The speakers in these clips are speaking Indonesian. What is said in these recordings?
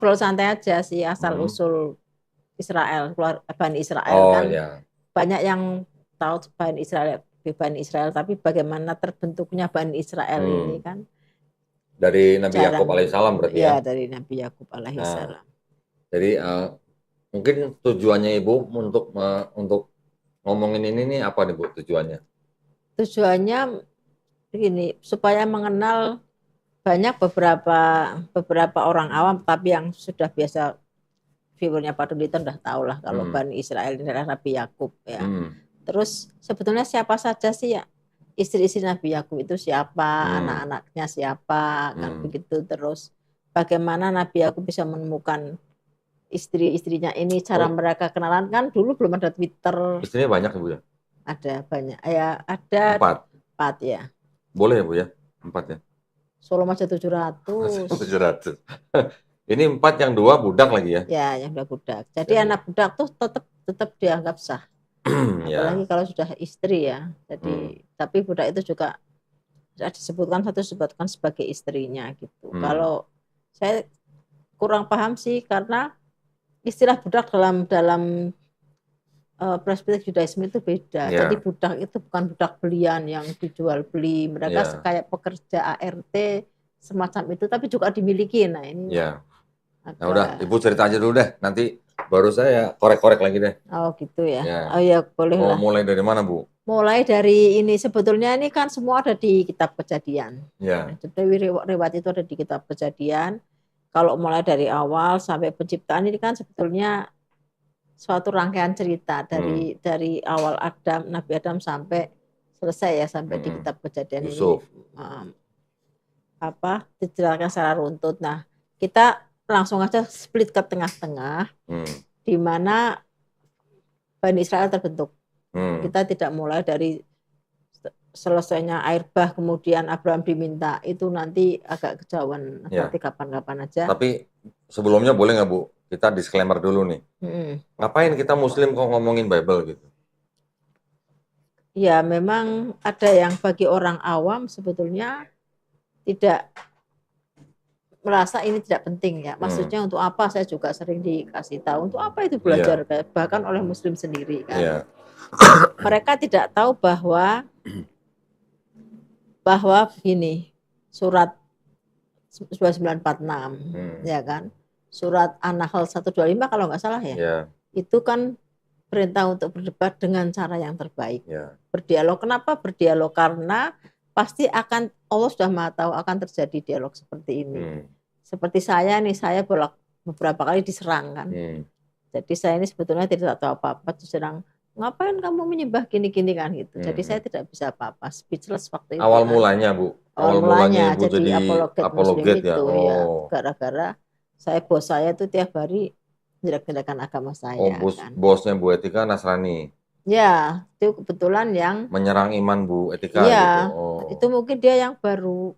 ngobrol santai aja sih asal Hmm. usul Israel, Bani Israel Oh kan ya, banyak yang tahu Bani Israel, tapi bagaimana terbentuknya Bani Israel ini hmm. kan Dari Nabi Yakub jarang alaihissalam berarti ya. ya dari Nabi Yakub Nah, alaihissalam. jadi mungkin tujuannya Ibu untuk ngomongin ini nih apa nih Bu tujuannya? Tujuannya begini supaya mengenal banyak beberapa beberapa orang awam tapi yang sudah biasa viewernya Pak Dudi itu udah tahu lah kalau Hmm. Bani Israel ini adalah Nabi Yakub ya. Hmm. Terus sebetulnya siapa saja sih ya istri-istri Nabi Yakub itu siapa, Hmm. anak-anaknya siapa, kan Hmm. begitu. Terus bagaimana Nabi Yakub bisa menemukan istri-istrinya ini, cara Oh, mereka kenalan kan dulu belum ada Twitter, istrinya banyak Ibu ya? ada banyak ya, ada 4. 4 ya. Boleh ya Bu ya? 4 ya? Solo aja 700 700. Ini 4 yang 2 budak lagi ya? ya yang udah budak. Jadi Yang anak budak tuh tetap tetap dianggap sah. Apalagi ya. kalau sudah istri ya. Hmm. Jadi tapi budak itu juga disebutkan sebagai istrinya gitu. Hmm. Kalau saya kurang paham sih karena istilah budak dalam dalam perspektif Judaisme itu beda. Jadi Ya. budak itu bukan budak belian yang dijual beli. Mereka Ya. kayak pekerja ART semacam itu tapi juga dimiliki. Nah, ini Ya. Nah udah, Ibu agak cerita aja dulu deh. Nanti baru saya korek-korek lagi deh. oh gitu ya. Ya. Oh ya boleh Mau lah. mulai dari mana Bu? Mulai dari ini sebetulnya ini kan semua ada di kitab kejadian. Ya. Jadi riwayat itu ada di kitab kejadian. Kalau mulai dari awal sampai penciptaan ini kan sebetulnya suatu rangkaian cerita Hmm. dari awal Nabi Adam sampai selesai ya sampai di Hmm. kitab kejadian ini Yusuf. um, dijelaskan secara runtut. Nah, kita langsung aja split ke tengah-tengah Hmm. di mana Bani Israel terbentuk. Hmm. Kita tidak mulai dari selesainya air bah kemudian Abraham diminta itu nanti agak kejauhan Ya. nanti kapan-kapan aja. Tapi sebelumnya boleh nggak Bu? Kita disclaimer dulu nih. Hmm. Ngapain kita Muslim kok ngomongin Bible gitu? Ya memang ada yang bagi orang awam sebetulnya tidak merasa ini tidak penting ya. Hmm. Maksudnya untuk apa saya juga sering dikasih tahu untuk apa itu belajar Iya. bahkan oleh Muslim sendiri kan. Iya. Mereka tidak tahu bahwa begini surat 1946 Hmm. ya kan. Surat An-Nahl 125 kalau nggak salah ya. Ya. Itu kan perintah untuk berdebat dengan cara yang terbaik. Ya. Berdialog. Kenapa berdialog? Karena pasti akan Allah sudah Maha tahu akan terjadi dialog seperti ini. Hmm. Seperti saya nih, saya beberapa kali diserang kan. Hmm. Jadi saya ini sebetulnya tidak tahu apa-apa diserang. Ngapain kamu menyembah gini-gini kan gitu. Jadi saya Hmm. tidak bisa apa-apa, speechless waktu itu Awal kan. mulanya Bu, Awal awal mulanya mulanya Ibu jadi jadi apologet Muslim apologet ya. itu ya Oh, gara-gara bos saya itu tiap hari jelek-jelekan agama oh saya kan. bosnya Bu Etika Nasrani, Ya, itu kebetulan yang menyerang iman Bu Etika iya, gitu. Oh, itu mungkin dia yang baru,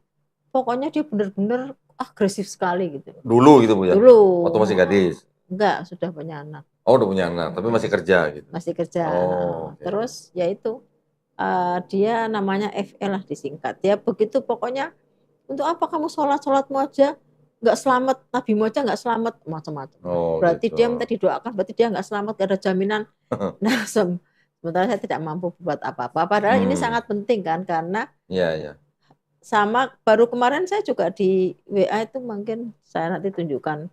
pokoknya dia benar-benar agresif sekali gitu. dulu gitu Bu ya, Dulu, waktu masih gadis. enggak, sudah punya anak, Oh udah punya anak, tapi masih kerja gitu. masih kerja. Oh, oke. Terus ya itu, dia namanya FL lah disingkat. Dia begitu pokoknya, untuk apa kamu sholat-sholatmu aja, nggak selamat, nabimu aja nggak selamat, macam-macam. Oh Berarti gitu. dia minta didoakan, berarti dia nggak selamat, nggak ada jaminan. Nah, sementara saya tidak mampu buat apa-apa. Padahal ini Hmm, sangat penting kan, karena iya ya. sama baru kemarin saya juga di WA itu mungkin saya nanti tunjukkan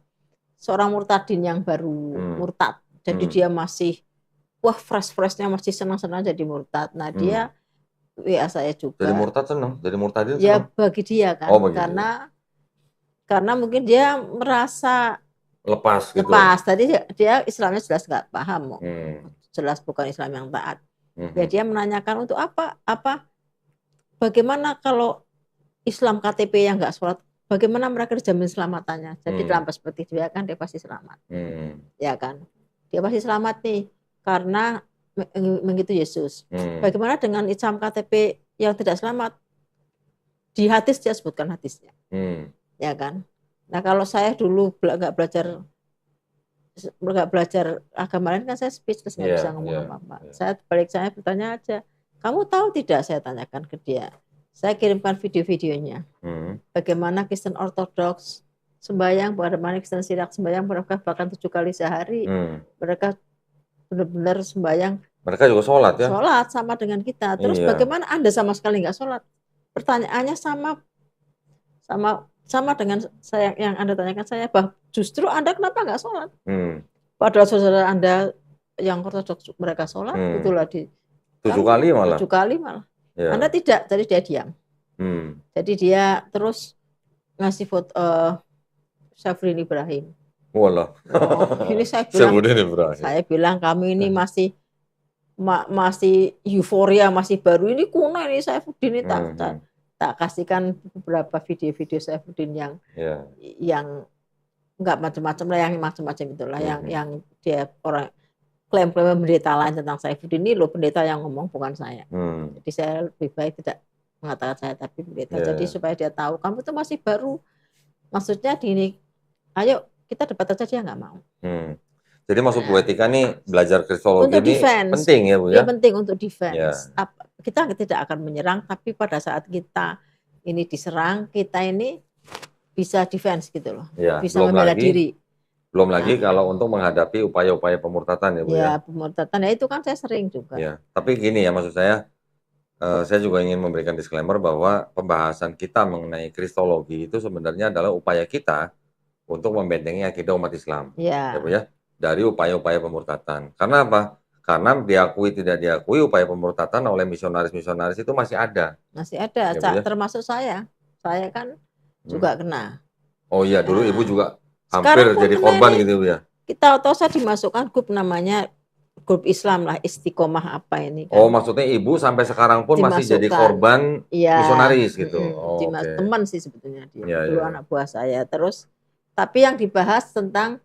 seorang murtadin yang baru Hmm, murtad. Jadi hmm, dia masih wah fresh-freshnya masih senang-senang jadi murtad. Nah hmm. dia WA saya Jadi juga murtad seneng, jadi murtadin ya seneng. bagi dia Oh kan begitu ya. karena mungkin dia merasa Lepas gitu. lepas. Tadi dia Islamnya jelas nggak paham, Hmm, jelas bukan Islam yang taat. hmm, Ya hmm, dia menanyakan untuk apa bagaimana kalau Islam KTP yang nggak sholat, bagaimana mereka dijamin selamatannya? Jadi hmm, dalam perspektif dia kan dia pasti selamat, hmm, ya kan? Dia pasti selamat nih karena mengikuti Yesus. hmm, Bagaimana dengan Islam KTP yang tidak selamat? Di hadis dia sebutkan hadisnya, hmm. ya kan? Nah kalau saya dulu nggak belajar agama lain kan saya speechless nggak Iya, bisa iya, ngomong apa-apa. iya. Saya bertanya aja, kamu tahu tidak? Saya tanyakan ke dia. Saya kirimkan video-videonya. Hmm, Bagaimana Kristen Ortodoks sembahyang pada manik dan sidak sembahyang mereka bahkan 7 kali sehari. Mereka benar-benar sembahyang. Mereka juga sholat ya? Sholat sama dengan kita. Terus Iya. bagaimana Anda sama sekali nggak sholat? Pertanyaannya sama dengan saya yang Anda tanyakan saya, bahwa justru Anda kenapa nggak sholat? Padahal saudara Anda yang ortodoks mereka sholat, itulah di 7 kali malah. 7 kali malah. Ya. Anda tidak, jadi dia diam. Jadi dia terus ngasih foto Syafrin Ibrahim. Walah. Ini saya bilang, saya bilang kami ini masih euforia, masih baru, ini kuno ini Saifuddin ini tak kasihkan beberapa video-video Saifuddin yang nggak macam-macam lah, yang macam-macam itulah, yang dia orang klaim-klaim pendeta lain tentang Saifuddin ini loh, pendeta yang ngomong bukan saya. Jadi saya lebih baik tidak mengatakan saya tapi pendeta. Jadi supaya dia tahu kamu itu masih baru, maksudnya gini, ayo kita debat aja, dia nggak mau. Jadi maksud Bu Etika nih belajar kristologi untuk ini defense. Penting ya Bu ya? Ya penting untuk defense. Kita tidak akan menyerang, tapi pada saat kita ini diserang, kita ini bisa defense gitu loh, bisa membela diri. Belum lagi kalau untuk menghadapi upaya-upaya pemurtatan ya Bu ya? Ya pemurtatan, ya itu kan saya sering juga. Ya, tapi gini ya maksud saya juga ingin memberikan disclaimer bahwa pembahasan kita mengenai kristologi itu sebenarnya adalah upaya kita untuk membentengi akidah umat Islam. Ya Bu ya? Dari upaya-upaya pemurtatan. Karena apa? Karena diakui tidak diakui upaya pemurtatan oleh misionaris-misionaris itu masih ada. Masih ada, ya, termasuk saya. Saya kan juga kena. Oh iya, dulu Ibu juga hampir jadi korban gitu ya. Kita tahu saya dimasukkan grup namanya grup Islam lah, Istiqomah apa ini kan. Oh, maksudnya Ibu sampai sekarang pun masih jadi korban misionaris gitu. Teman sih sebetulnya dia. Dulu anak buah saya. Terus tapi yang dibahas tentang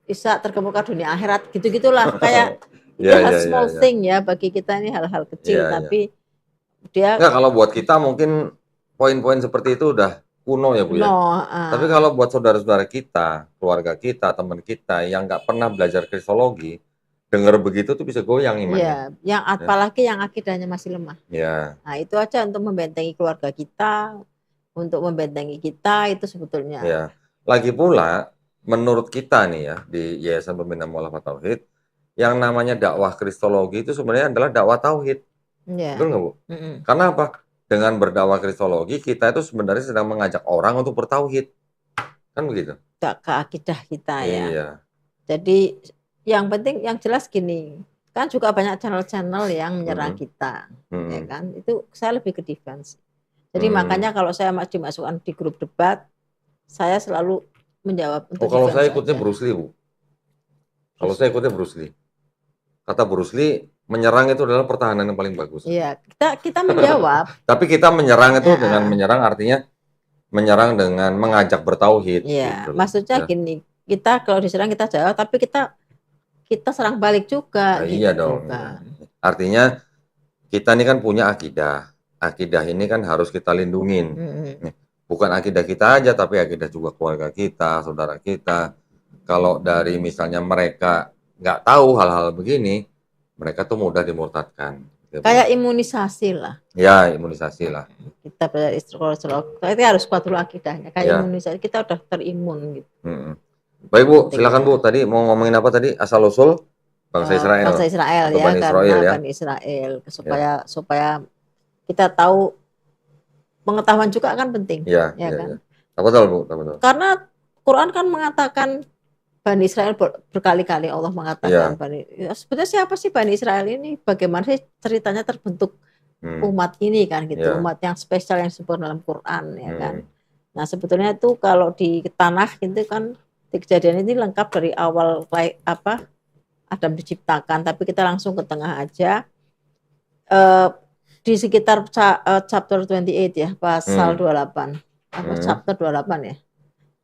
bisa terkemuka dunia akhirat gitu-gitulah, kayak itu small thing ya bagi kita, ini hal-hal kecil, tapi dia kalau buat kita mungkin poin-poin seperti itu udah kuno ya Bu ya. Tapi kalau buat saudara-saudara kita, keluarga kita, teman kita yang nggak pernah belajar kristologi, dengar begitu tuh bisa goyang imannya. Yang apalagi yang akidahnya masih lemah. Nah itu aja untuk membentengi keluarga kita, untuk membentengi kita itu sebetulnya. Lagi pula menurut kita nih ya di Yayasan Pembina Mu'alafah Tauhid, yang namanya dakwah kristologi itu sebenarnya adalah dakwah tauhid. Betul nggak Bu? Karena apa? Dengan berdakwah kristologi kita itu sebenarnya sedang mengajak orang untuk bertauhid. Kan begitu? Ke akidah kita ya. Jadi yang penting yang jelas gini, kan juga banyak channel-channel yang menyerang kita. Ya kan? Itu saya lebih ke defense. Jadi makanya kalau saya dimasukkan di grup debat, saya selalu menjawab untuk kalau saya ikutnya Bruce Lee Bu. Kalau saya ikutnya Bruce Lee. Kata Bruce Lee, menyerang itu adalah pertahanan yang paling bagus. Iya, kita menjawab. Tapi kita menyerang itu dengan menyerang artinya menyerang dengan mengajak bertauhid. Iya, gitu. Maksudnya gini, kita kalau diserang kita jawab, tapi kita serang balik juga. Gitu, iya dong. Kan. Artinya kita ini kan punya akidah. Akidah ini kan harus kita lindungin. Bukan akidah kita aja, tapi akidah juga keluarga kita, saudara kita. Kalau dari misalnya mereka nggak tahu hal-hal begini, mereka tuh mudah dimurtadkan. Kayak imunisasi lah. Ya, imunisasi lah. Kita belajar istiqoroh, itu harus kuat dulu akidahnya. Kayak imunisasi, kita udah terimun gitu. Baik Bu, silakan Bu. Tadi mau ngomongin apa tadi? Asal-usul bangsa Israel. Bangsa Israel ya, karena Bani Israel. Supaya kita tahu, pengetahuan juga kan penting. Ya kan? Betul Bu, betul. Karena Quran kan mengatakan Bani Israel berkali-kali, Allah mengatakan sebetulnya siapa sih Bani Israel ini? Bagaimana sih ceritanya terbentuk umat ini kan gitu, umat yang spesial yang disebut dalam Quran ya kan. Nah sebetulnya itu kalau di tanah itu kan di kejadian ini lengkap dari awal Adam diciptakan, tapi kita langsung ke tengah aja. Di sekitar chapter 28 ya, pasal 28 atau chapter 28 ya.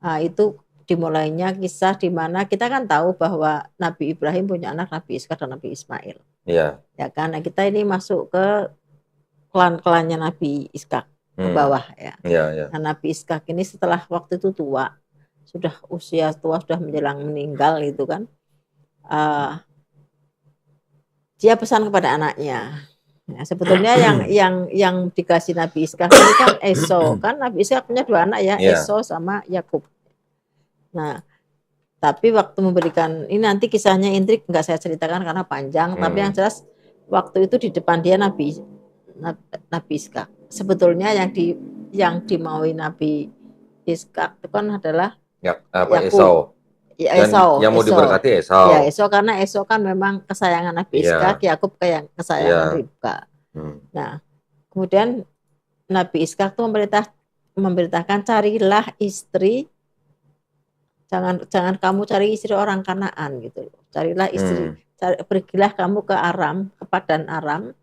Nah, itu dimulainya kisah di mana kita kan tahu bahwa Nabi Ibrahim punya anak Nabi Ishak dan Nabi Ismail. Ya kan, nah, kita ini masuk ke klan-klannya Nabi Ishak ke bawah ya. Nah, Nabi Ishak ini setelah waktu itu tua, sudah usia tua, sudah menjelang meninggal itu kan. Dia pesan kepada anaknya, Nah, sebetulnya yang dikasih Nabi Ishak ini kan Esau, kan Nabi Ishak punya 2 anak ya, Esau sama Yakub. Nah, tapi waktu memberikan ini nanti kisahnya intrik nggak saya ceritakan karena panjang, tapi yang jelas waktu itu di depan dia Nabi Ishak. Sebetulnya yang dimaui Nabi Ishak itu kan adalah Esau. Ya, Esau. Yang mau diberkati Esau. Ya, Esau karena Esau kan memang kesayangan Nabi Ishak, Yakub kayak kesayangan Ribka. Nah, kemudian Nabi Ishak tuh memerintahkan carilah istri, jangan kamu cari istri orang Kanaan gitu. Carilah istri, pergilah kamu ke Aram, ke Padan Aram.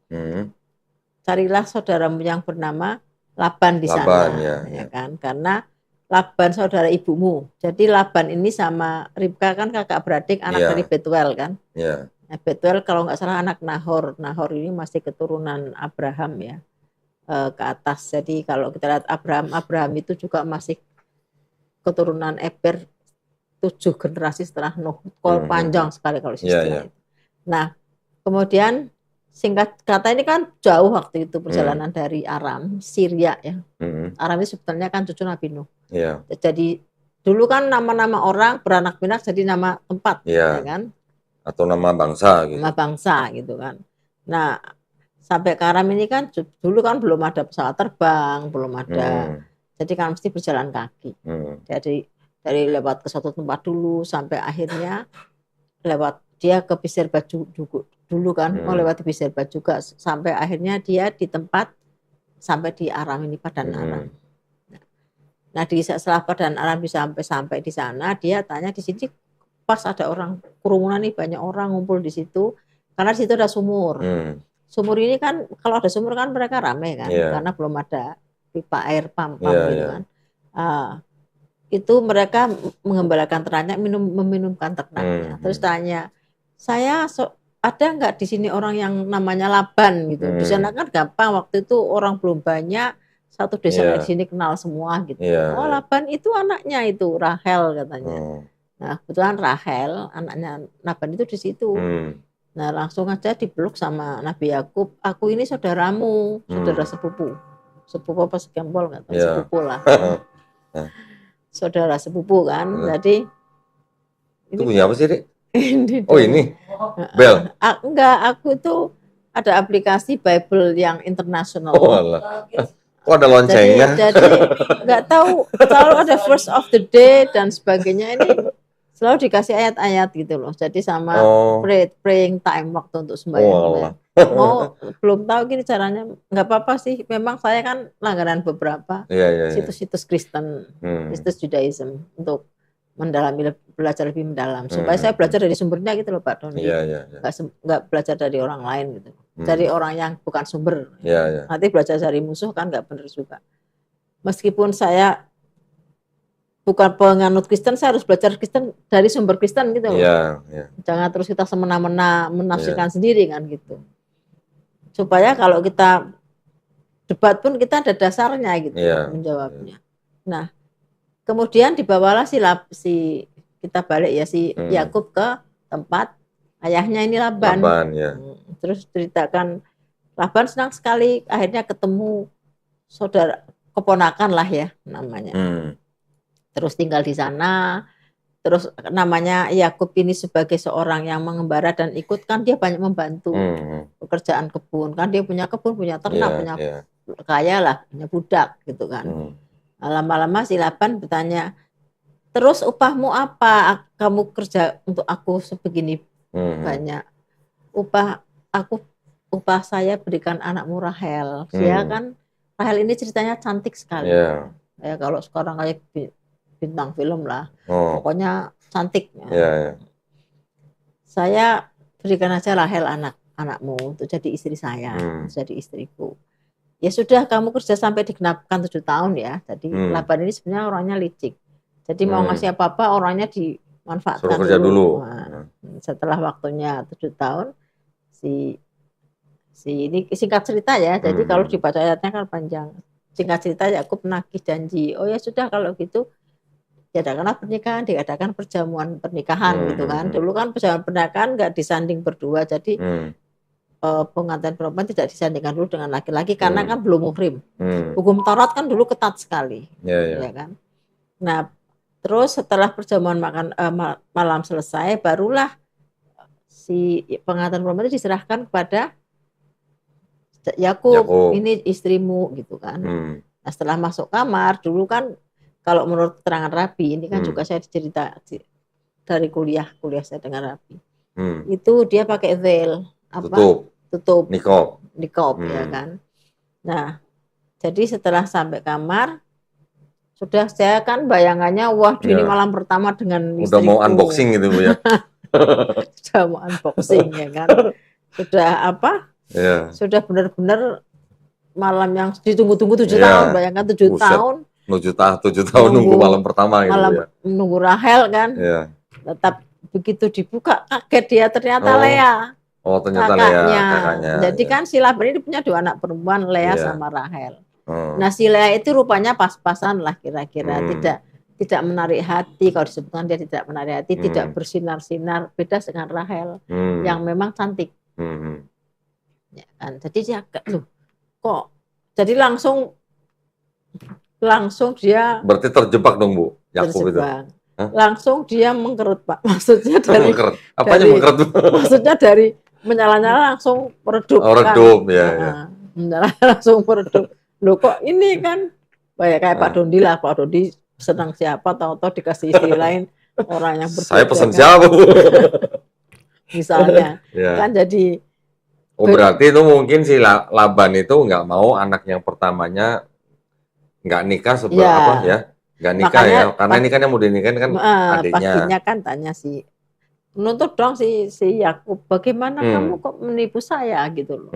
Carilah saudaramu yang bernama Laban di sana, ya kan? Karena Laban saudara ibumu. Jadi Laban ini sama Ribka kan kakak beradik, anak dari Betuel kan. Nah, Betuel kalau nggak salah anak Nahor. Nahor ini masih keturunan Abraham ya, ke atas. Jadi kalau kita lihat Abraham itu juga masih keturunan Eber 7 generasi setelah Nuh. Panjang sekali kalau istilah itu. Nah, kemudian singkat kata ini kan jauh waktu itu perjalanan dari Aram, Syria ya. Aram ini sebetulnya kan cucu Nabi Nuh. Jadi dulu kan nama-nama orang beranak pinak jadi nama tempat, ya kan? Atau nama bangsa gitu. Nama bangsa gitu kan. Nah, sampai ke Aram ini kan dulu kan belum ada pesawat terbang, belum ada. Jadi kan mesti berjalan kaki. Jadi dari lewat ke suatu tempat dulu sampai akhirnya lewat dia ke Pisir Baju dulu kan, mau lewat Pisir Baju juga sampai akhirnya dia di tempat sampai di Aram ini, Padan Aram. Nah, setelah Padan Aram bisa sampai di sana, dia tanya di sini pas ada orang kerumunan nih, banyak orang ngumpul di situ karena di situ ada sumur. Sumur ini kan kalau ada sumur kan mereka ramai kan, karena belum ada pipa air pump gitu kan. Itu mereka mengembalakan ternaknya, meminumkan ternaknya. Terus tanya, saya ada nggak di sini orang yang namanya Laban gitu? Di sana kan gampang, waktu itu orang belum banyak, satu desa di sini kenal semua gitu. Oh, Laban itu anaknya itu Rahel katanya. Nah, kebetulan Rahel anaknya Laban itu di situ. Nah, langsung aja dipeluk sama Nabi Yakub. Aku ini saudaramu, saudara sepupu apa segempol nggak tahu, sepupu lah. Saudara sepupu kan. Jadi itu punya apa sih, Dik? Oh, ini Bel. Enggak, aku tuh ada aplikasi Bible yang internasional. Oh, ada loncengnya. Jadi nggak tahu, selalu ada verse of the day dan sebagainya, ini selalu dikasih ayat-ayat gitu loh. Jadi sama praying time, waktu untuk sembahyang. Belum tahu gini caranya, nggak apa-apa sih. Memang saya kan langganan beberapa situs-situs Kristen, situs Judaism untuk belajar lebih mendalam supaya saya belajar dari sumbernya gitu loh Pak Doni. Nggak belajar dari orang lain gitu. Dari orang yang bukan sumber. Nanti belajar dari musuh kan nggak benar juga. Meskipun saya bukan penganut Kristen, saya harus belajar Kristen dari sumber Kristen gitu loh. Jangan terus kita semena-mena menafsirkan sendiri kan gitu. Supaya kalau kita debat pun kita ada dasarnya gitu menjawabnya. Nah, kemudian dibawalah si kita balik ya si Yakub ke tempat ayahnya ini Laban. Terus ceritakan Laban senang sekali akhirnya ketemu saudara keponakan lah ya namanya. Terus tinggal di sana. Terus namanya Yakub ini sebagai seorang yang mengembara dan ikut kan dia banyak membantu pekerjaan kebun kan, dia punya kebun, punya ternak, punya kaya lah, punya budak gitu kan. Lama-lama si Laban bertanya, terus upahmu apa? Kamu kerja untuk aku sebegini banyak. Upah saya berikan anakmu Rahel. Dia kan Rahel ini ceritanya cantik sekali. Ya kalau sekarang kayak bintang film lah, pokoknya cantik. Saya berikan aja Rahel anakmu untuk jadi istri saya, jadi istriku. Ya sudah, kamu kerja sampai digenapkan 7 tahun ya. Jadi Laban ini sebenarnya orangnya licik. Jadi mau ngasih apa-apa orangnya dimanfaatkan. Suruh kerja dulu. Nah, setelah waktunya 7 tahun si ini singkat cerita ya. Jadi kalau dibaca ayatnya kan panjang. Singkat cerita Yakub menagih janji. Oh ya sudah kalau gitu diadakanlah pernikahan, diadakan perjamuan pernikahan gitu kan. Dulu kan perjamuan pernikahan nggak disanding berdua, jadi pengantin perempuan tidak disandingkan dulu dengan laki-laki karena kan belum muhrim. Hukum Taurat kan dulu ketat sekali, ya kan. Nah, terus setelah perjamuan malam selesai, barulah si pengantin perempuan itu diserahkan kepada Yakub, ini istrimu gitu kan. Nah, setelah masuk kamar, dulu kan kalau menurut keterangan Rabi, ini kan juga saya cerita dari kuliah saya dengan Rabi. Itu dia pakai veil, tutup nikob ya kan. Nah, jadi setelah sampai kamar, sudah saya kan bayangannya, wah ini malam pertama dengan istriku. Udah mau unboxing gitu Bu ya. Sudah mau unboxing ya kan. Sudah sudah benar-benar malam yang ditunggu-tunggu 7 tahun, bayangkan 7 tahun. 7 tahun nunggu malam pertama gitu ya. Nunggu Rahel kan. Tetap begitu dibuka kaget dia, ternyata Lea. Ternyata kakaknya. Jadi kan si Laban ini punya 2 anak perempuan, Lea sama Rahel. Nah, si Lea itu rupanya pas-pasan lah kira-kira, tidak menarik hati. Kalau disebutkan dia tidak menarik hati, tidak bersinar-sinar, beda dengan Rahel yang memang cantik. Ya kan? Jadi dia kok jadi langsung dia berarti terjebak dong Bu Yakub itu. Langsung dia mengkerut Pak, maksudnya dari apanya mengkerut? Maksudnya dari menyala-nyala langsung meredup. Redup ya. Menyala langsung meredup. Loh kok ini kan kayak Pak Dondi lah, Pak Dondi senang siapa, tahu-tahu dikasih istri lain orang yang berbeda. Saya pesan siapa Bu? Misalnya kan jadi. Berarti itu mungkin si Laban itu nggak mau anak yang pertamanya nggak nikah nggak nikah ya, karena ini kan yang mau dinikahin kan adiknya. Pastinya kan tanya menuntut dong si Yakub, bagaimana kamu kok menipu saya gitu loh.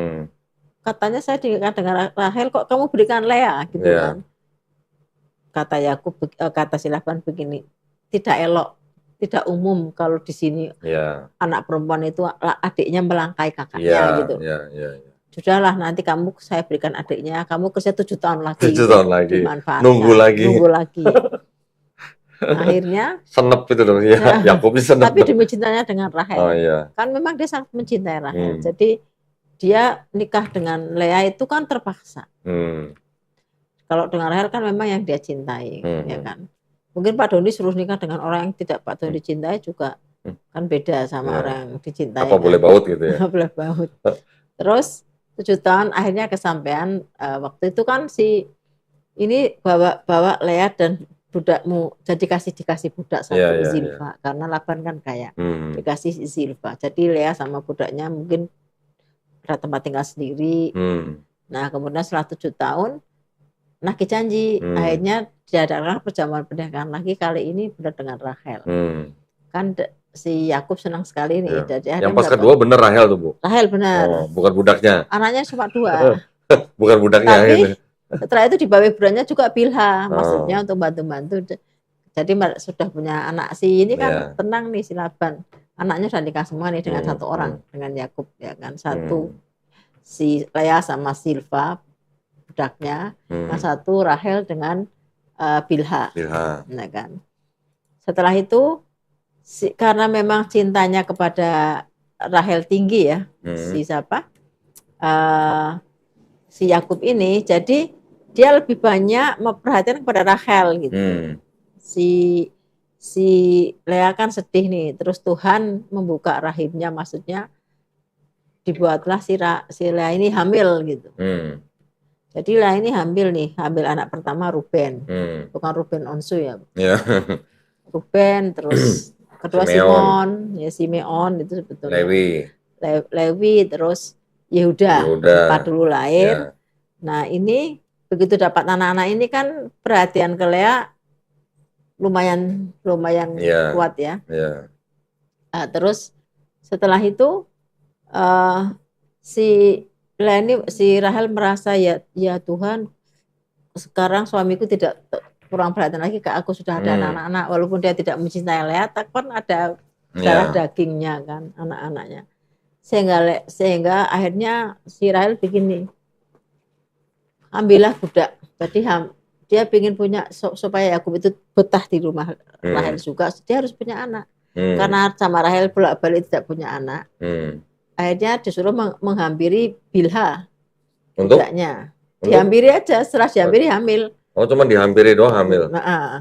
Katanya saya dinikah dengan Rahel, kok kamu berikan Lea gitu kan. Kata Yakub, kata si Laban begini, tidak elok, tidak umum kalau di sini anak perempuan itu adiknya melangkai kakaknya gitu. Sudahlah, nanti saya berikan adiknya, kamu kerja 7 tahun lagi. 7 tahun lagi. Nunggu lagi. Akhirnya senep itu dong ya. Yakub senep. Tapi demi cintanya dengan Rahel. Kan memang dia sangat mencintai Rahel. Jadi dia nikah dengan Lea itu kan terpaksa. Kalau dengan Rahel kan memang yang dia cintai, ya kan. Mungkin Pak Doni suruh nikah dengan orang yang tidak Pak Doni cintai juga kan beda sama orang yang dicintai. Apa boleh baut gitu ya? Boleh baut. Terus 7 tahun akhirnya kesampaian, waktu itu kan ini bawa Lea dan budakmu, jadi dikasih budak satu Zilfa, karena Laban kan kaya, dikasih Zilfa. Jadi Lea sama budaknya mungkin ada tempat tinggal sendiri. Nah kemudian setelah 7 tahun Naki janji, akhirnya diadakan perjamuan pernikahan lagi, kali ini benar dengan Rahel. Kan si Yakub senang sekali nih. Jadi yang pas kedua bener Rahel tuh Bu? Rahel benar. Bukan budaknya? Anaknya cuma 2. Bukan budaknya. Tapi setelah itu di bawah bulannya juga Bilha, maksudnya untuk bantu-bantu. Jadi sudah punya anak ini kan tenang nih si Laban. Anaknya sudah nikah semua nih dengan 1 orang, dengan Yakub ya kan. 1 si Lea sama Silva budaknya, yang 1 Rahel dengan Bilha. Nah kan. Setelah itu karena memang cintanya kepada Rahel tinggi ya, si Yakub ini, jadi dia lebih banyak memperhatikan kepada Rahel gitu. Si Lea kan sedih nih, terus Tuhan membuka rahimnya, maksudnya dibuatlah si Lea ini hamil gitu. Jadi Lea ini hamil anak pertama Ruben, bukan Ruben Onsu ya. Ruben, terus kedua Simeon itu sebetulnya. Lewi, terus Yehuda 4 dulu lahir. Nah ini begitu dapat anak-anak ini kan perhatian ke Lea lumayan kuat ya. Nah, terus setelah itu si Rahel merasa ya Tuhan, sekarang suamiku tidak kurang perhatian lagi ke aku, sudah ada anak-anak, walaupun dia tidak mencintai Lea, kan ada darah dagingnya kan anak-anaknya. Sehingga akhirnya si Rahel begini, ambillah budak. Jadi dia ingin punya supaya Yakub itu betah di rumah Rahel juga, dia harus punya anak. Karena sama Rahel bolak-balik tidak punya anak. akhirnya disuruh menghampiri Bilha untuk budaknya. Dihampiri aja, setelah dihampiri hamil. Oh, cuma dihampiri doang hamil. Nah,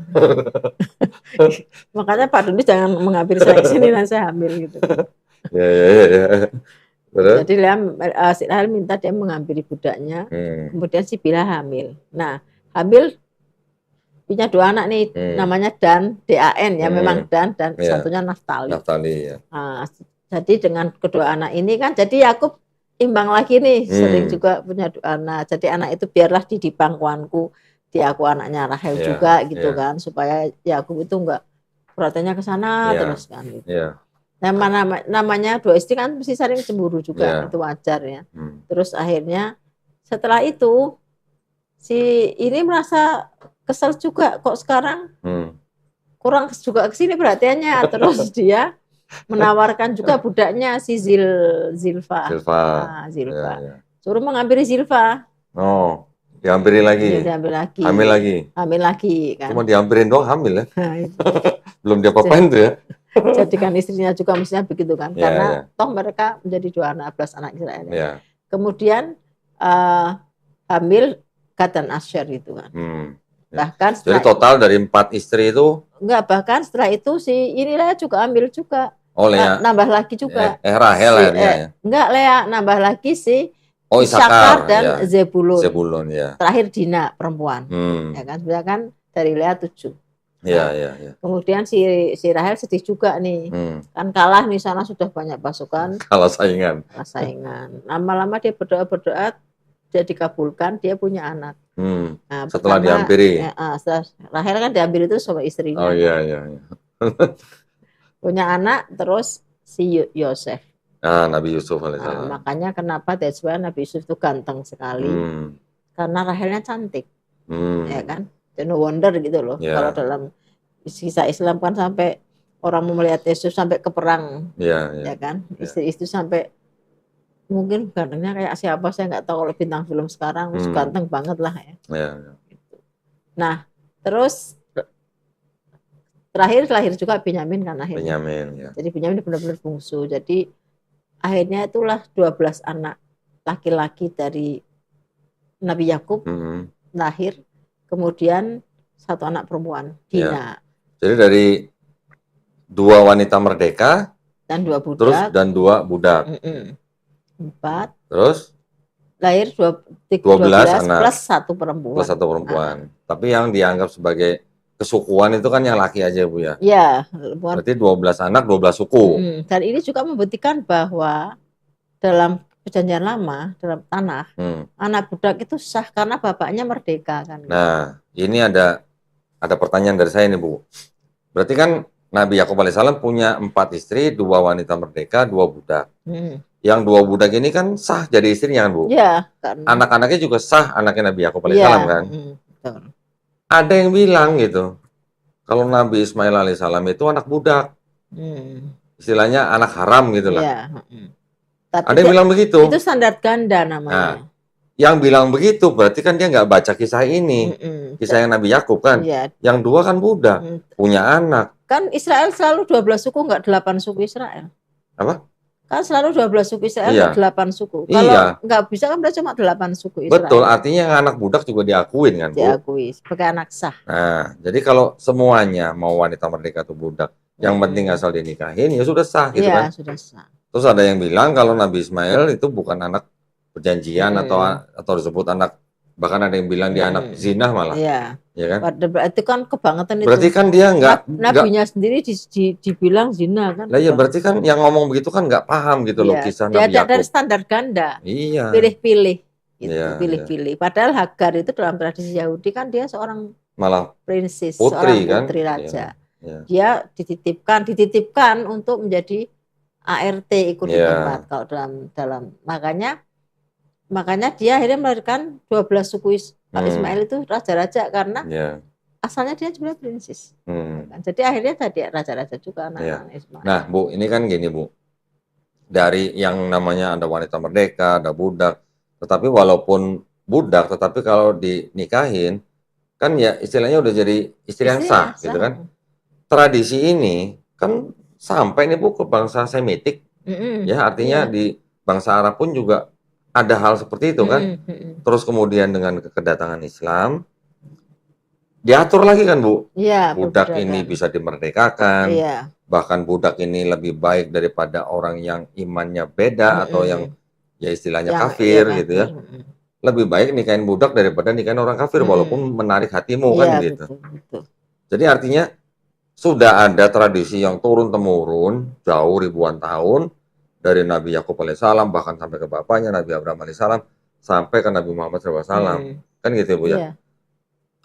makanya Pak Doni jangan menghampiri saya ke sini dan saya hamil gitu. Ya. Jadi si Rahel minta dia menghampiri budaknya, kemudian si Bilha hamil. Nah, hamil punya 2 anak nih, namanya Dan, D-A-N ya, memang Dan satunya Naftali. Ya. Nah, jadi dengan kedua anak ini kan, jadi Yakub imbang lagi nih, sering juga punya 2 anak. Jadi anak itu biarlah di pangkuanku, aku anaknya Rahel juga gitu kan, supaya Yakub itu enggak perhatiannya ke sana terus kan gitu. Namanya 2 istri kan mesti saling cemburu juga, itu wajar ya. Terus akhirnya setelah itu si ini merasa kesel juga, kok sekarang kurang juga kesini perhatiannya, terus dia menawarkan juga budaknya si Zilfa. Nah, Zilfa. Suruh menghampiri Zilfa. Oh, dihampiri lagi. Hamil lagi kan. Cuma dihampirin doang hamil ya. Nah, belum diapa-apain tuh ya. Jadikan istrinya juga mestinya begitu kan, karena toh mereka menjadi 12 anak Israel. Kemudian hamil Gad dan Asher itu kan. Bahkan jadi total dari 4 istri itu bahkan setelah itu si inilah juga ambil juga. Oh, Lea. Nambah lagi juga. Rahel akhirnya ya. Lea nambah lagi si Isakar dan Zebulun. Ya. Terakhir Dina perempuan. Ya kan, sebenarnya kan dari Lea 7. Ya. Kemudian si Rahel sedih juga nih. Kan kalah di sana sudah banyak pasukan. Kalah saingan. Lama-lama dia berdoa, dia dikabulkan, dia punya anak. Nah, setelah dihampiri. Setelah Rahel kan dihampiri itu sama istrinya. Oh iya. Punya anak, terus si Yosef. Nabi Yusuf alaihissalam. Makanya kenapa Nabi Yusuf itu ganteng sekali. Karena Rahelnya cantik. Ya kan? No wonder gitu loh. Kalau dalam kisah Islam kan sampai orang mau melihat Yesus sampai ke perang. Ya kan? Istri-istri sampai mungkin gantengnya kayak siapa, saya nggak tahu. Kalau bintang film sekarang ganteng banget lah ya. Nah, terus terakhir lahir juga Benyamin kan akhirnya. Jadi Benyamin benar-benar bungsu. Jadi akhirnya itulah 12 anak laki-laki dari Nabi Yakub lahir, kemudian 1 anak perempuan, Dina. Jadi dari 2 wanita merdeka dan 2 budak. Terus dan 2 budak. 4. Terus lahir 12 anak plus 1 perempuan. Tapi yang dianggap sebagai kesukuan itu kan yang laki aja Bu ya? Iya. Berarti 12 anak, 12 suku. Dan ini juga membuktikan bahwa dalam Perjanjian Lama, dalam tanah, anak budak itu sah karena bapaknya merdeka kan. Nah, ini ada pertanyaan dari saya nih Bu. Berarti kan Nabi Yakub alaihissalam punya 4 istri, 2 wanita merdeka, 2 budak. Yang 2 budak ini kan sah jadi istrinya kan Bu? Iya. Anak-anaknya juga sah anaknya Nabi Yakub alaihissalam kan? Betul. Ada yang bilang gitu, kalau Nabi Ismail alaihissalam itu anak budak, istilahnya anak haram gitu lah. Tapi ada yang bilang begitu. Itu standar ganda namanya. Yang bilang begitu berarti kan dia nggak baca kisah ini, kisah yang Nabi Yakub kan. Yang 2 kan budak, punya anak. Kan Israel selalu 12 suku, nggak 8 suku Israel. Apa? Kan selalu 12 suku Israel, 8 suku. Kalau nggak bisa kan berarti cuma 8 suku Israel. Betul, artinya anak budak juga diakuin kan, Bu? Diakui sebagai anak sah. Nah, jadi kalau semuanya mau wanita merdeka atau budak, yang penting asal dinikahin ya sudah sah gitu kan? Iya, sudah sah. Terus ada yang bilang kalau Nabi Ismail itu bukan anak perjanjian atau disebut anak, bahkan ada yang bilang dia anak zina malah. Iya. Ya kan? Berarti kan kebangetan itu. Berarti kan dia nabinya sendiri dibilang zina kan. Lah ya berarti kan yang ngomong begitu kan nggak paham gitu loh kisah Nabi Yakub. Dia dari standar ganda. Iya. Pilih-pilih gitu, pilih-pilih. Padahal Hagar itu dalam tradisi Yahudi kan dia seorang malah princess, putri, seorang putri raja. Dia dititipkan untuk menjadi ART ikut di tempat kalau dalam makanya dia akhirnya melahirkan 12 suku Ismail itu raja-raja karena asalnya dia sebenarnya princess. Jadi akhirnya tadi raja-raja juga anak-anak Ismail. Nah, Bu, ini kan gini, Bu. Dari yang namanya ada wanita merdeka, ada budak. Tetapi walaupun budak, tetapi kalau dinikahin kan ya istilahnya udah jadi istri yang sah, gitu kan. Tradisi ini kan sampai nih Bu ke bangsa Semitik. Ya, artinya di bangsa Arab pun juga ada hal seperti itu kan. Terus kemudian dengan kedatangan Islam diatur lagi kan Bu, budak ini bisa dimerdekakan, bahkan budak ini lebih baik daripada orang yang imannya beda atau yang ya istilahnya kafir gitu ya. Lebih baik nikahin budak daripada nikahin orang kafir walaupun menarik hatimu kan gitu. Betul. Jadi artinya sudah ada tradisi yang turun temurun jauh ribuan tahun dari Nabi Yakub alaihissalam bahkan sampai ke bapaknya Nabi Abraham alaihissalam sampai ke Nabi Muhammad SAW. Kan gitu ya Bu ya.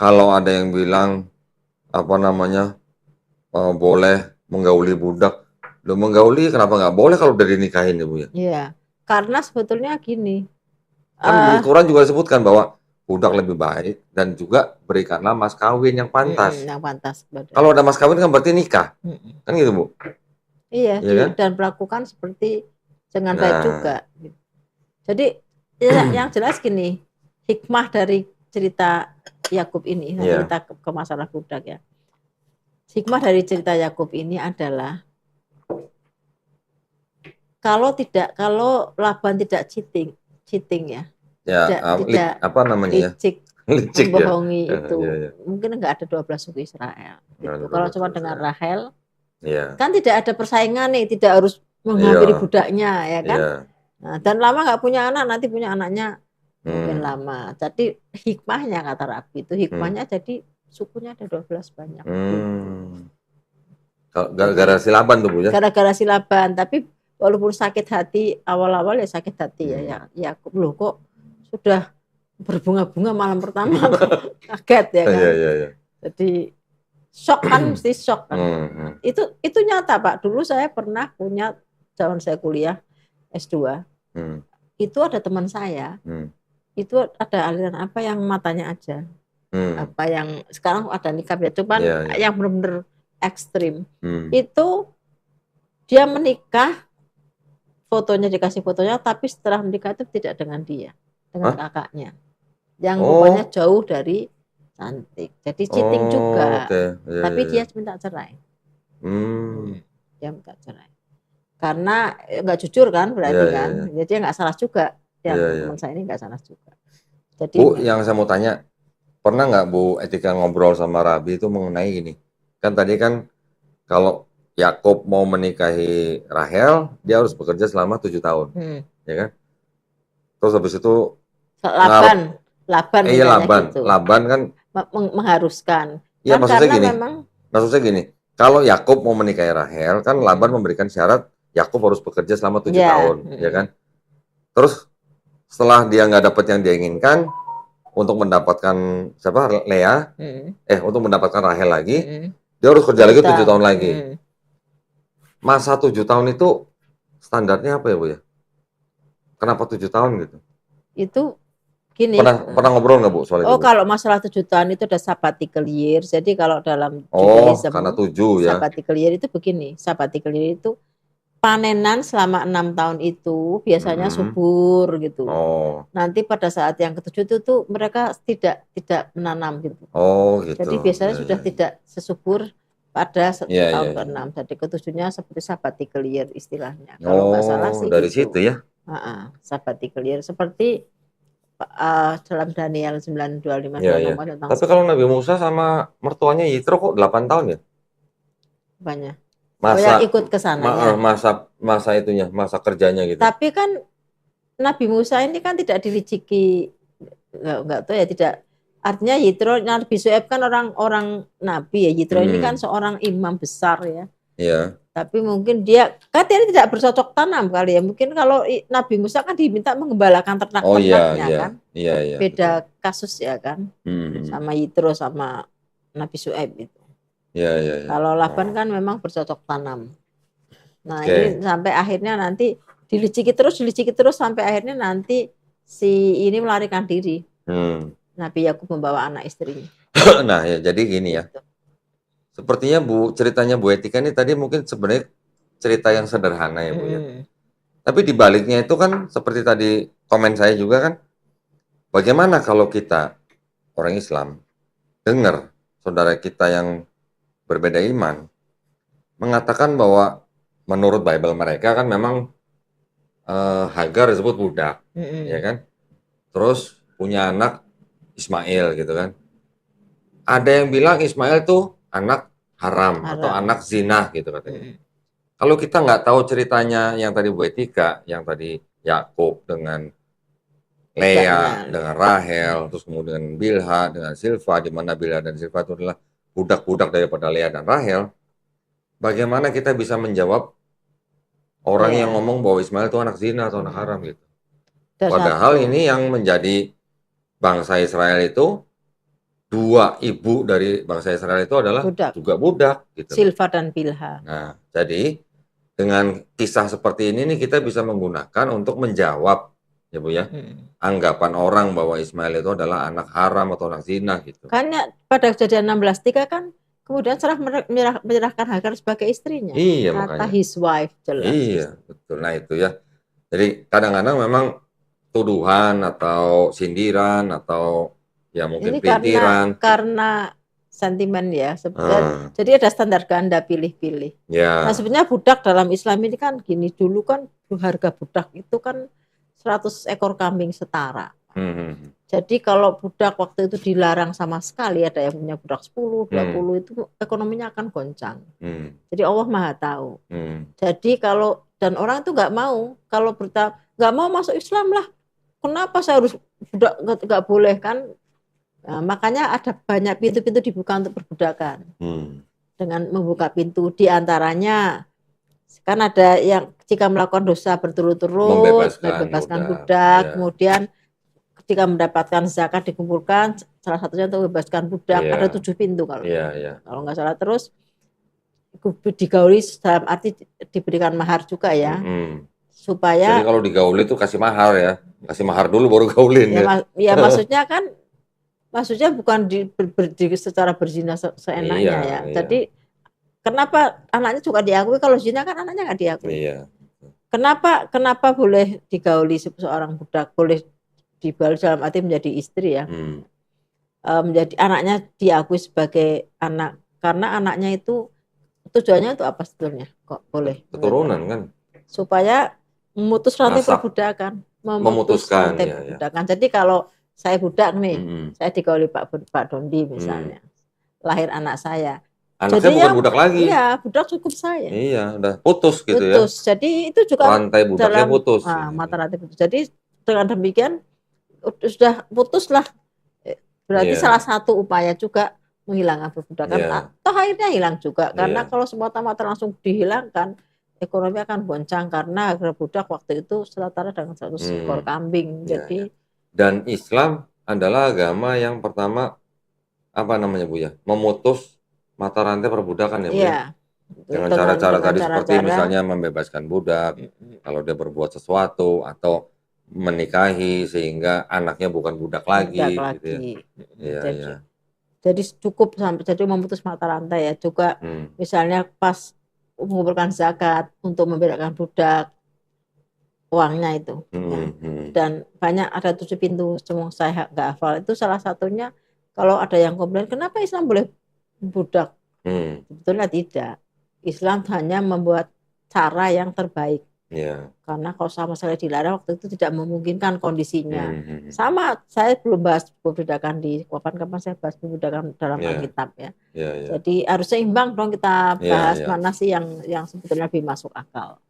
Kalau ada yang bilang apa namanya boleh menggauli budak, lo menggauli kenapa nggak boleh kalau udah dinikahin ya Bu ya? Iya, karena sebetulnya gini. Kan di Quran juga disebutkan bahwa budak lebih baik dan juga berikanlah mas kawin yang pantas. Yang pantas. Kalau ada mas kawin kan berarti nikah, kan gitu Bu? Iya, kan? Dan melakukan seperti dengan baik juga. Jadi yang jelas gini, hikmah dari cerita Yakub ini, cerita ke masalah budak ya. Hikmah dari cerita Yakub ini adalah kalau Laban tidak cheating ya. Tidak apa namanya licik, membohongi itu. Mungkin nggak ada 12 suku Israel. Gitu. Kalau cuma dengan Rahel, kan tidak ada persaingan nih, tidak harus menghampiri budaknya ya kan. Nah, dan lama nggak punya anak, nanti punya anaknya mungkin lama. Jadi hikmahnya kata Rabi itu hikmahnya jadi sukunya ada 12 banyak. Gara-gara si Laban tuh Bu ya. Gara-gara si Laban, tapi walaupun sakit hati awal-awal ya sakit hati ya Yakub loh kok sudah berbunga-bunga malam pertama kaget ya kan. Jadi shock kan, mesti shock kan. Itu nyata Pak. Dulu saya pernah punya zaman saya kuliah S2. Itu ada teman saya. Itu ada aliran apa yang matanya aja. Apa yang sekarang ada nikab ya, cuman yang benar-benar ekstrim. Itu dia menikah, fotonya dikasih fotonya, tapi setelah menikah itu tidak dengan dia, dengan kakaknya. Yang rupanya jauh dari cantik. Jadi cheating juga. Tapi dia minta cerai. Dia minta cerai. Karena nggak jujur kan berarti kan. Jadi dia nggak salah juga. Teman saya ini nggak salah juga. Jadi Bu, yang saya mau tanya, pernah nggak Bu Etika ngobrol sama Rabi itu mengenai ini? Kan tadi kan kalau Yakub mau menikahi Rahel, dia harus bekerja selama 7 tahun, ya kan? Terus habis itu Laban kan mengharuskan. Iya, maksudnya gini, kalau Yakub mau menikahi Rahel, kan Laban memberikan syarat Yakub harus bekerja selama 7 tahun, ya kan? Terus setelah dia nggak dapat yang dia inginkan, untuk mendapatkan Lea, untuk mendapatkan Rahel lagi, dia harus kerja lagi 7 tahun lagi. Masa 7 tahun itu standarnya apa ya Bu ya? Kenapa 7 tahun gitu? Itu gini. Pernah ngobrol nggak Bu soal itu? Kalau masalah 7 tahun itu ada sabbatical year. Jadi kalau dalam Judaism, karena 7 ya. Sabbatical year itu begini. Sabbatical year itu panenan selama 6 tahun itu biasanya subur gitu. Nanti pada saat yang ke-7 itu tuh mereka tidak menanam gitu. Gitu. Jadi biasanya sudah tidak sesubur pada tahun ke-6. Jadi ke-7-nya seperti sabbatical year istilahnya. Kalau nggak salah sih dari gitu. situ ya. Sabbatical year seperti dalam Daniel 9:25 26. Tapi kalau Nabi Musa sama mertuanya Yitro kok 8 tahun ya? Banyak. Masa ikut ke sana masa kerjanya gitu. Tapi kan Nabi Musa ini kan tidak diliciki, enggak tahu ya, tidak. Artinya Yitro, Nabi Syuaib kan orang nabi ya. Yitro ini kan seorang imam besar ya. Iya. Tapi mungkin dia tidak bercocok tanam kali ya. Mungkin kalau Nabi Musa kan diminta mengembalakan ternak-ternaknya kan. Iya. Beda kasus ya kan. Sama Yitro sama Nabi Syuaib itu. Iya. Kalau Laban kan memang bercocok tanam. Nah ini sampai akhirnya nanti diliciki terus sampai akhirnya nanti si ini melarikan diri. Nabi Yakub membawa anak istrinya. Nah ya jadi gini ya. Sepertinya ceritanya Bu Etika ini tadi mungkin sebenarnya cerita yang sederhana ya Bu ya. Tapi di baliknya itu kan seperti tadi komen saya juga kan. Bagaimana kalau kita orang Islam dengar saudara kita yang berbeda iman mengatakan bahwa menurut Bible mereka kan memang Hagar disebut budak, ya kan? Terus punya anak Ismail gitu kan. Ada yang bilang Ismail tuh anak haram atau anak zina gitu katanya. Kalau kita nggak tahu ceritanya yang tadi Bu Etika, yang tadi Yakub dengan Lea, dengan Rahel, terus kemudian dengan Bilha, dengan Silva, di mana Bilha dan Silva itu adalah budak-budak daripada Lea dan Rahel. Bagaimana kita bisa menjawab orang yang ngomong bahwa Ismail itu anak zina atau anak haram gitu? Padahal ini yang menjadi bangsa Israel itu, dua ibu dari bangsa Israel itu adalah juga budak gitu. Silva dan Bilha. Nah, jadi dengan kisah seperti ini nih kita bisa menggunakan untuk menjawab ya Bu ya, anggapan orang bahwa Ismail itu adalah anak haram atau anak zina gitu. Kan ya, pada kejadian 16:3 kan kemudian Sarah menyerahkan Hagar sebagai istrinya. Iya, kata makanya. his wife jelas. Iya, betul. Nah itu ya. Jadi kadang-kadang memang tuduhan atau sindiran atau ya mungkin ini karena sentimen ya. Jadi ada standar ganda pilih-pilih. Ya. Nah sebenarnya budak dalam Islam ini kan gini, dulu kan harga budak itu kan 100 ekor kambing setara. Jadi kalau budak waktu itu dilarang sama sekali, ada yang punya budak 10, 20 itu ekonominya akan goncang. Jadi Allah Maha tahu. Jadi kalau dan orang itu nggak mau, kalau nggak mau masuk Islam lah, kenapa saya harus budak, nggak boleh kan? Nah, makanya ada banyak pintu-pintu dibuka untuk perbudakan. Dengan membuka pintu, diantaranya kan ada yang jika melakukan dosa berturut-turut membebaskan budak, kemudian ketika mendapatkan zakat dikumpulkan, salah satunya untuk membebaskan budak. Ada 7 pintu kalau nggak salah. Terus digauli dalam arti diberikan mahar juga ya, supaya. Jadi kalau digauli itu kasih mahar ya, kasih mahar dulu baru gaulin ya. Maksudnya bukan secara berzina seenaknya ya. Jadi kenapa anaknya juga diakui, kalau zina kan anaknya nggak diakui. Kenapa boleh digauli seorang budak, boleh dibalas dalam arti menjadi istri ya, menjadi anaknya diakui sebagai anak, karena anaknya itu tujuannya untuk apa sebetulnya kok boleh keturunan kan, supaya memutus rantai perbudakan, memutuskan rantai perbudakan. Jadi kalau saya budak nih, saya digauli Pak Dondi misalnya, lahir anak saya, anaknya bukan budak lagi. Iya, budak cukup saya. Iya, udah putus gitu ya. Putus. Jadi itu juga rantai budaknya putus. Mata rantai putus. Jadi dengan demikian sudah putus lah. Berarti salah satu upaya juga menghilangkan perbudakan. Atau akhirnya hilang juga. Karena kalau semata-mata langsung dihilangkan, ekonomi akan goncang karena harga budak waktu itu setara dengan 100 ekor kambing. Jadi dan Islam adalah agama yang pertama Bu ya, memutus mata rantai perbudakan ya Bu ya. Dengan cara-cara tadi seperti misalnya membebaskan budak kalau dia berbuat sesuatu atau menikahi sehingga anaknya bukan budak lagi. Gitu ya. Jadi cukup sampai jadi memutus mata rantai ya juga. Misalnya pas mengumpulkan zakat untuk membedakan budak, uangnya itu dan banyak, ada 7 pintu, semua saya nggak hafal. Itu salah satunya. Kalau ada yang komplain kenapa Islam boleh budak, sebetulnya tidak. Islam hanya membuat cara yang terbaik, karena kalau sama sekali dilarang waktu itu tidak memungkinkan kondisinya. Sama saya belum bahas perbudakan di kapan-kapan, saya bahas perbudakan dalam Alkitab ya. Jadi harus seimbang dong kita bahas mana sih yang sebetulnya lebih masuk akal.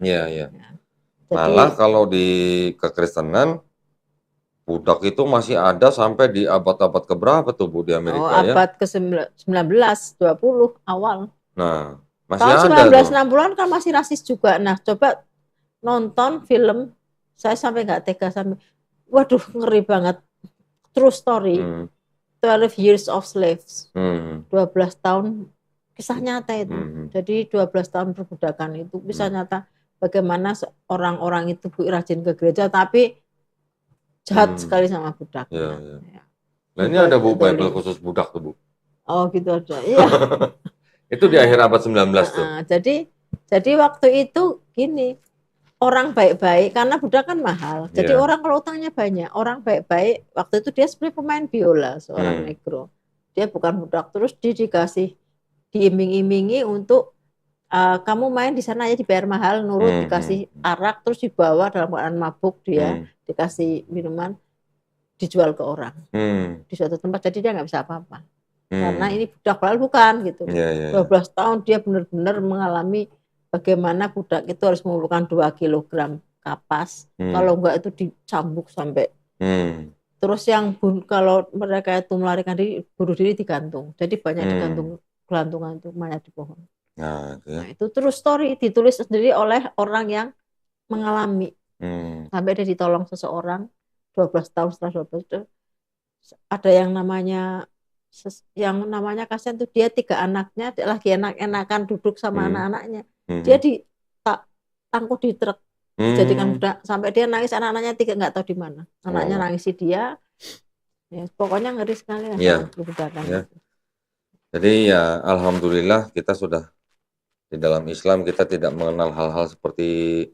Malah kalau di kekristenan budak itu masih ada sampai di abad-abad keberapa tuh Bu di Amerika ya? Abad ke-19, 20 awal. Nah, masih tahun ada 1960-an kan masih rasis juga. Nah, coba nonton film, saya sampai nggak tega, sampai waduh ngeri banget. True story. 12 Years of Slaves. 12 tahun kisah nyata itu. Jadi 12 tahun perbudakan itu bisa nyata. Bagaimana orang-orang itu rajin ke gereja tapi jahat sekali sama budak. Nah ini ada Bu Bible khusus budak tuh Bu. Oh gitu ada. Iya. Itu di akhir abad 19 tuh. Jadi waktu itu gini, orang baik-baik karena budak kan mahal. Jadi orang kalau utangnya banyak, orang baik-baik waktu itu dia sebenarnya pemain biola, seorang negro. Dia bukan budak, terus dia dikasih diiming-imingi untuk kamu main di sana aja dibayar mahal, nurut, dikasih arak, terus dibawa dalam keadaan mabuk dia, dikasih minuman, dijual ke orang di suatu tempat, jadi dia nggak bisa apa-apa. Karena ini budak, padahal bukan gitu. 12 tahun dia benar-benar mengalami bagaimana budak itu harus mengumpulkan 2 kilogram kapas, kalau enggak itu dicambuk sampai. Terus yang kalau mereka itu melarikan diri, bunuh diri digantung. Jadi banyak digantung gelantungan itu mayat di pohon. Nah, itu terus story ditulis sendiri oleh orang yang mengalami. Sampai dia ditolong seseorang 12 tahun setelah 12 itu ada yang namanya kasihan tuh, dia 3 anaknya lagi enak-enakan duduk sama anak-anaknya. Dia tangkuh di truk, dijadikan budak sampai dia nangis, anak-anaknya 3 nggak tahu di mana. Anaknya nangisi dia. Ya, pokoknya ngeri sekali ya. Jadi ya alhamdulillah kita sudah di dalam Islam kita tidak mengenal hal-hal seperti